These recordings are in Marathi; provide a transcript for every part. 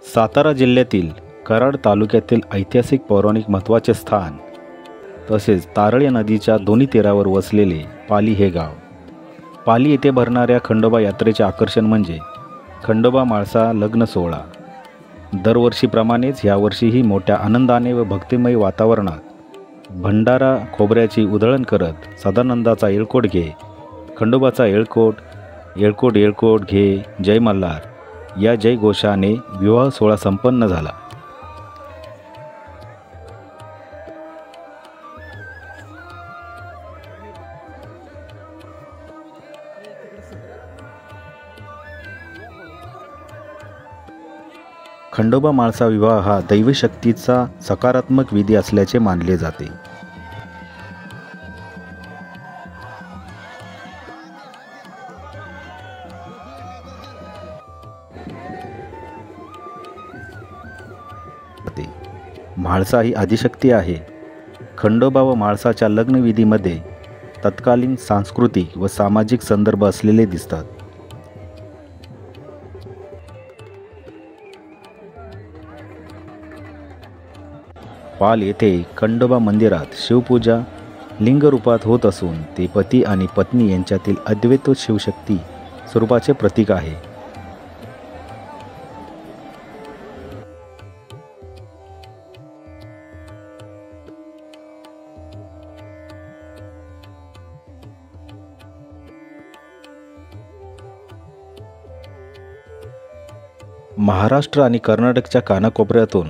सातारा जिल्ह्यातील कराड तालुक्यातील ऐतिहासिक पौराणिक महत्त्वाचे स्थान तसेच तारळे नदीच्या दोन्ही तीरावर वसलेले पाली हे गाव. पाली येथे भरणाऱ्या खंडोबा यात्रेचे आकर्षण म्हणजे खंडोबा म्हाळसा लग्न सोहळा. दरवर्षीप्रमाणेच यावर्षीही मोठ्या आनंदाने व भक्तिमय वातावरणात भंडारा खोबऱ्याची उधळण करत सदानंदाचा येळकोट घे, खंडोबाचा येळकोट, येळकोट येळकोट घे, जय मल्हार या जयघोषाने विवाह सोहळा संपन्न झाला. खंडोबा म्हाळसा विवाह हा दैवी शक्तीचा सकारात्मक विधी असल्याचे मानले जाते. म्हाळसा ही आदिशक्ती आहे. खंडोबा व म्हाळसाच्या लग्नविधीमध्ये तत्कालीन सांस्कृतिक व सामाजिक संदर्भ असलेले दिसतात. पाल येथे खंडोबा मंदिरात शिवपूजा लिंगरूपात होत असून ते पती आणि पत्नी यांच्यातील अद्वैत शिवशक्ती स्वरूपाचे प्रतीक आहे. महाराष्ट्र आणि कर्नाटकच्या कानाकोपऱ्यातून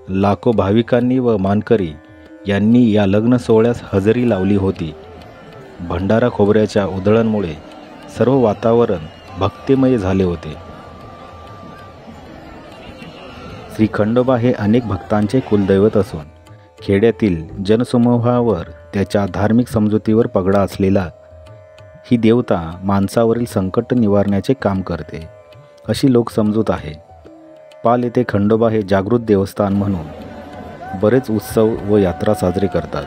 लाखो भाविकांनी व मानकरी यांनी या लग्न सोहळ्यास हजेरी लावली होती. भंडारा खोबऱ्याच्या उधळणमुळे सर्व वातावरण भक्तिमय झाले होते. श्री खंडोबा हे अनेक भक्तांचे कुलदैवत असून खेड्यातील जनसमूहावर त्याच्या धार्मिक समजुतीवर पगडा असलेला ही देवता माणसावरील संकट निवारण्याचे काम करते अशी लोकसमजूत आहे. पाल येथे खंडोबा हे जागृत देवस्थान म्हणून बरेच उत्सव व यात्रा साजरे करतात.